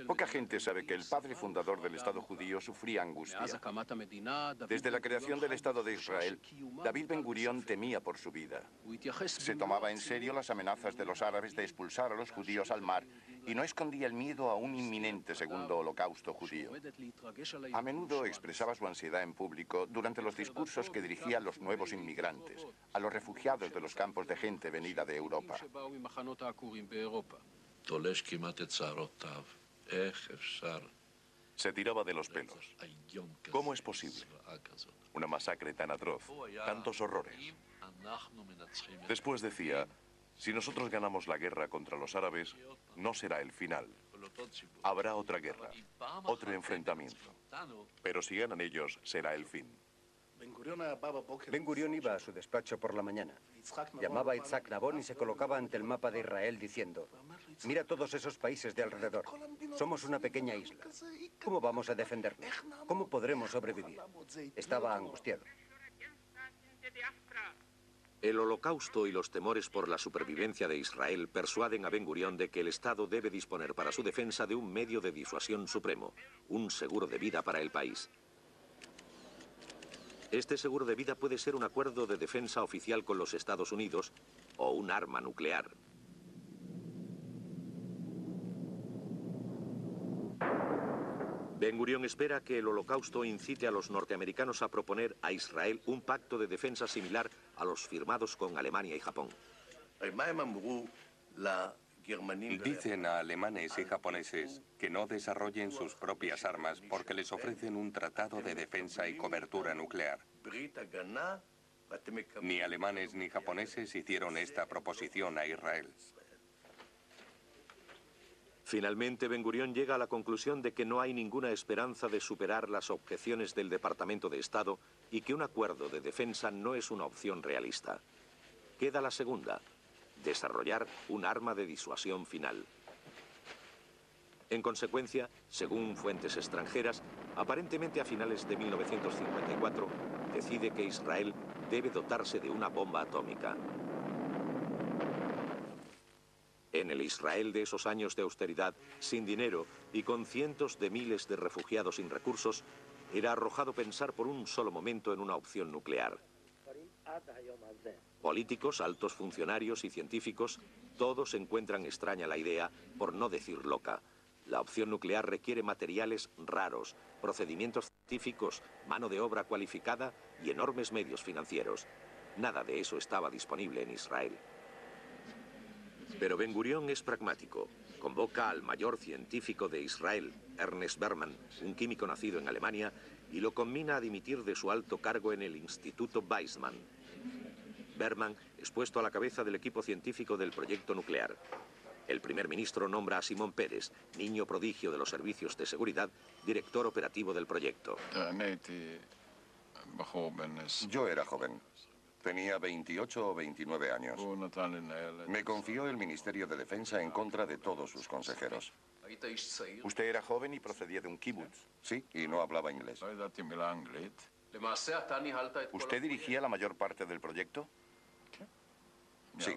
Poca gente sabe que el padre fundador del Estado judío sufría angustia. Desde la creación del Estado de Israel, David Ben Gurión temía por su vida. Se tomaba en serio las amenazas de los árabes de expulsar a los judíos al mar y no escondía el miedo a un inminente segundo holocausto judío. A menudo expresaba su ansiedad en público durante los discursos que dirigía a los nuevos inmigrantes, a los refugiados de los campos de gente venida de Europa. Se tiraba de los pelos. ¿Cómo es posible? Una masacre tan atroz, tantos horrores. Después decía, si nosotros ganamos la guerra contra los árabes, no será el final. Habrá otra guerra, otro enfrentamiento. Pero si ganan ellos, será el fin. Ben Gurión iba a su despacho por la mañana. Llamaba a Itzhak Nabón y se colocaba ante el mapa de Israel diciendo: mira todos esos países de alrededor. Somos una pequeña isla. ¿Cómo vamos a defendernos? ¿Cómo podremos sobrevivir? Estaba angustiado. El holocausto y los temores por la supervivencia de Israel persuaden a Ben Gurión de que el Estado debe disponer para su defensa de un medio de disuasión supremo, un seguro de vida para el país. Este seguro de vida puede ser un acuerdo de defensa oficial con los Estados Unidos o un arma nuclear. Ben Gurión espera que el holocausto incite a los norteamericanos a proponer a Israel un pacto de defensa similar a los firmados con Alemania y Japón. Dicen a alemanes y japoneses que no desarrollen sus propias armas porque les ofrecen un tratado de defensa y cobertura nuclear. Ni alemanes ni japoneses hicieron esta proposición a Israel. Finalmente, Ben Gurión llega a la conclusión de que no hay ninguna esperanza de superar las objeciones del Departamento de Estado y que un acuerdo de defensa no es una opción realista. Queda la segunda: desarrollar un arma de disuasión final. En consecuencia, según fuentes extranjeras, aparentemente a finales de 1954, decide que Israel debe dotarse de una bomba atómica. En el Israel de esos años de austeridad, sin dinero y con cientos de miles de refugiados sin recursos, era arrojado pensar por un solo momento en una opción nuclear. Políticos, altos funcionarios y científicos, todos encuentran extraña la idea, por no decir loca. La opción nuclear requiere materiales raros, procedimientos científicos, mano de obra cualificada y enormes medios financieros. Nada de eso estaba disponible en Israel. Pero Ben Gurión es pragmático. Convoca al mayor científico de Israel, Ernest Berman, un químico nacido en Alemania, y lo conmina a dimitir de su alto cargo en el Instituto Weizmann. Berman es puesto a la cabeza del equipo científico del proyecto nuclear. El primer ministro nombra a Simón Peres, niño prodigio de los servicios de seguridad, director operativo del proyecto. Yo era joven. Tenía 28 o 29 años. Me confió el Ministerio de Defensa en contra de todos sus consejeros. Usted era joven y procedía de un kibutz. Sí, y no hablaba inglés. ¿Usted dirigía la mayor parte del proyecto? Sí.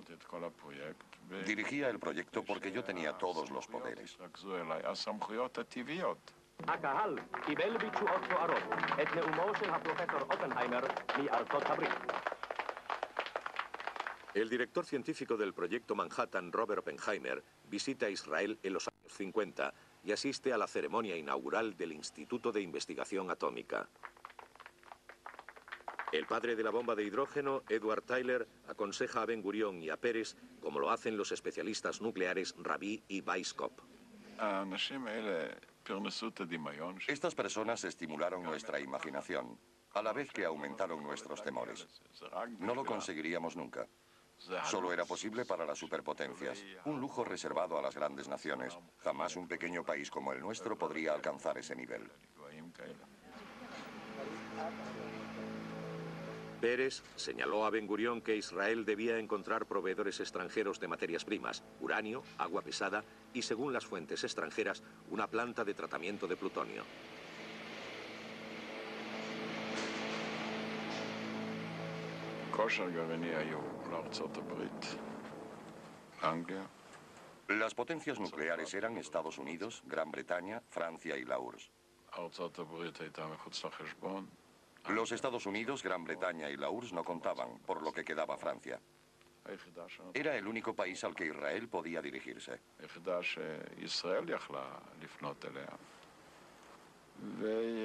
Dirigía el proyecto porque yo tenía todos los poderes. El director científico del proyecto Manhattan, Robert Oppenheimer, visita Israel en los años 50 y asiste a la ceremonia inaugural del Instituto de Investigación Atómica. El padre de la bomba de hidrógeno, Edward Tyler, aconseja a Ben Gurión y a Peres, como lo hacen los especialistas nucleares Rabi y Weizkopf. Estas personas estimularon nuestra imaginación, a la vez que aumentaron nuestros temores. No lo conseguiríamos nunca. Solo era posible para las superpotencias, un lujo reservado a las grandes naciones. Jamás un pequeño país como el nuestro podría alcanzar ese nivel. Peres señaló a Ben Gurión que Israel debía encontrar proveedores extranjeros de materias primas, uranio, agua pesada y, según las fuentes extranjeras, una planta de tratamiento de plutonio. Las potencias nucleares eran Estados Unidos, Gran Bretaña, Francia y la URSS. Los Estados Unidos, Gran Bretaña y la URSS no contaban, por lo que quedaba Francia. Era el único país al que Israel podía dirigirse.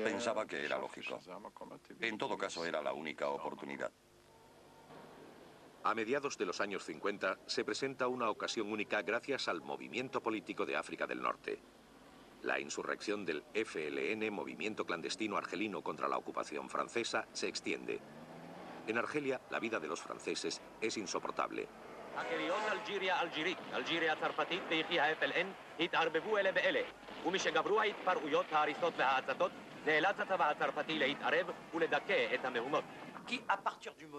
Pensaba que era lógico. En todo caso, era la única oportunidad. A mediados de los años 50 se presenta una ocasión única gracias al movimiento político de África del Norte. La insurrección del FLN, movimiento clandestino argelino contra la ocupación francesa, se extiende. En Argelia, la vida de los franceses es insoportable.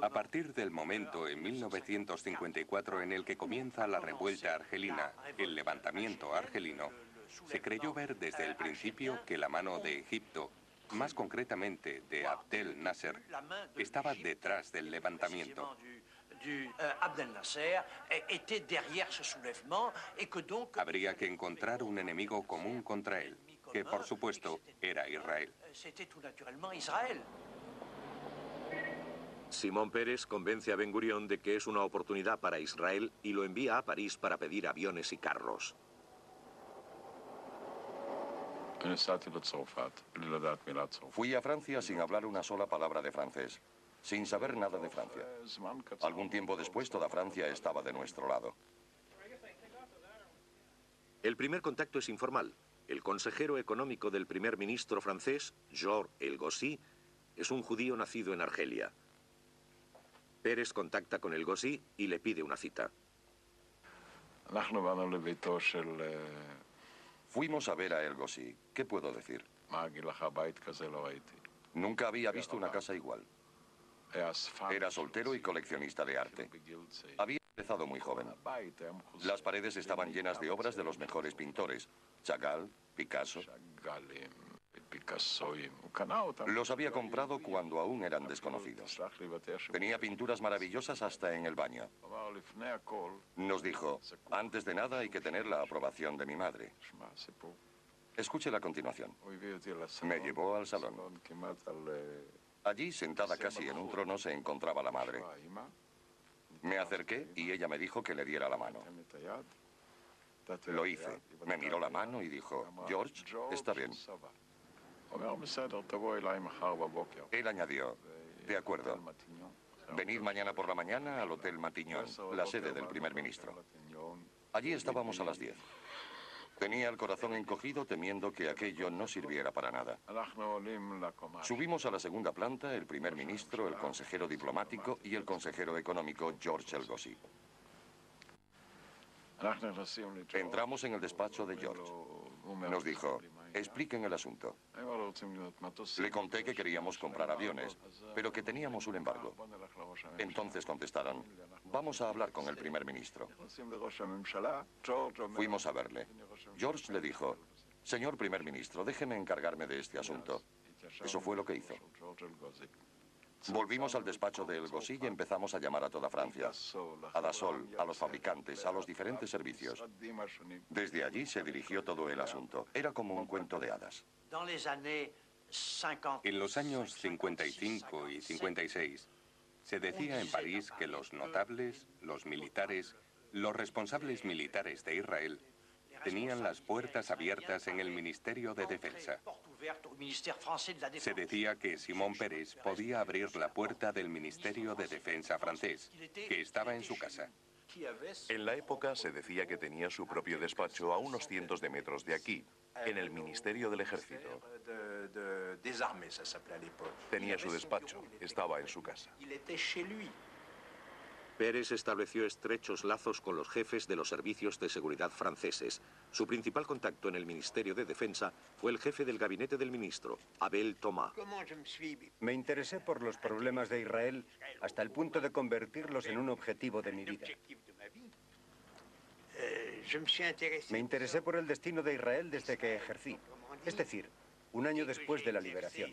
A partir del momento en 1954 en el que comienza la revuelta argelina, el levantamiento argelino, se creyó ver desde el principio que la mano de Egipto, más concretamente de Abdel Nasser, estaba detrás del levantamiento. Habría que encontrar un enemigo común contra él, que por supuesto era Israel. Simón Peres convence a Ben Gurión de que es una oportunidad para Israel y lo envía a París para pedir aviones y carros. Fui a Francia sin hablar una sola palabra de francés, sin saber nada de Francia. Algún tiempo después, toda Francia estaba de nuestro lado. El primer contacto es informal. El consejero económico del primer ministro francés, Georges El-Gossi, es un judío nacido en Argelia. Peres contacta con El-Gossi y le pide una cita. Fuimos a ver a El-Gossi. ¿Qué puedo decir? Nunca había visto una casa igual. Era soltero y coleccionista de arte. Había empezado muy joven. Las paredes estaban llenas de obras de los mejores pintores. Chagall, Picasso. Los había comprado cuando aún eran desconocidos. Tenía pinturas maravillosas hasta en el baño. Nos dijo, antes de nada hay que tener la aprobación de mi madre. Escuche la continuación. Me llevó al salón. Allí, sentada casi en un trono, se encontraba la madre. Me acerqué y ella me dijo que le diera la mano. Lo hice. Me miró la mano y dijo, George, está bien. Él añadió, de acuerdo. Venid mañana por la mañana al Hotel Matignon, la sede del primer ministro. Allí estábamos a las 10. Tenía el corazón encogido temiendo que aquello no sirviera para nada. Subimos a la segunda planta el primer ministro, el consejero diplomático y el consejero económico George El-Gossi. Entramos en el despacho de George. Nos dijo, expliquen el asunto. Le conté que queríamos comprar aviones, pero que teníamos un embargo. Entonces contestaron, vamos a hablar con el primer ministro. Fuimos a verle. George le dijo, señor primer ministro, déjeme encargarme de este asunto. Eso fue lo que hizo. Volvimos al despacho de El-Gossi y empezamos a llamar a toda Francia, a Dassault, a los fabricantes, a los diferentes servicios. Desde allí se dirigió todo el asunto. Era como un cuento de hadas. En los años 55 y 56, se decía en París que los notables, los militares, los responsables militares de Israel tenían las puertas abiertas en el Ministerio de Defensa. Se decía que Simón Peres podía abrir la puerta del Ministerio de Defensa francés, que estaba en su casa. En la época se decía que tenía su propio despacho a unos cientos de metros de aquí, en el Ministerio del Ejército. Tenía su despacho, estaba en su casa. Peres estableció estrechos lazos con los jefes de los servicios de seguridad franceses. Su principal contacto en el Ministerio de Defensa fue el jefe del gabinete del ministro, Abel Thomas. Me interesé por los problemas de Israel hasta el punto de convertirlos en un objetivo de mi vida. Me interesé por el destino de Israel desde que ejercí, es decir, un año después de la liberación.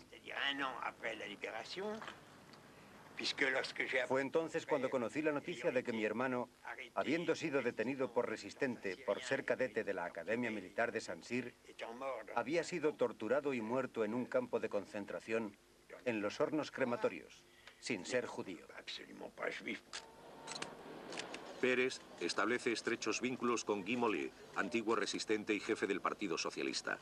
Fue entonces cuando conocí la noticia de que mi hermano, habiendo sido detenido por resistente por ser cadete de la Academia Militar de Saint-Cyr, había sido torturado y muerto en un campo de concentración en los hornos crematorios, sin ser judío. Pérez establece estrechos vínculos con Guy Mollet, antiguo resistente y jefe del Partido Socialista.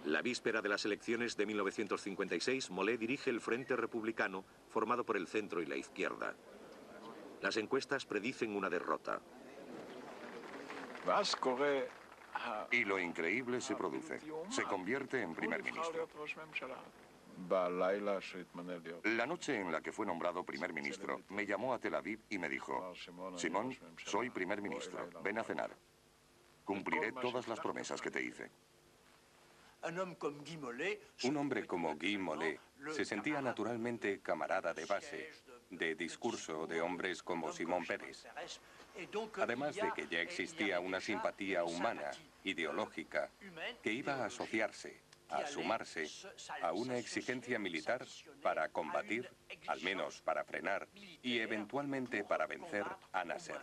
La víspera de las elecciones de 1956, Mollet dirige el Frente Republicano, formado por el centro y la izquierda. Las encuestas predicen una derrota. Y lo increíble se produce. Se convierte en primer ministro. La noche en la que fue nombrado primer ministro, me llamó a Tel Aviv y me dijo: Simón, soy primer ministro, ven a cenar. Cumpliré todas las promesas que te hice. Un hombre como Guy Mollet se sentía naturalmente camarada de base, de discurso de hombres como Simón Peres. Además de que ya existía una simpatía humana, ideológica, que iba a asociarse, a sumarse a una exigencia militar para combatir, al menos para frenar, y eventualmente para vencer a Nasser.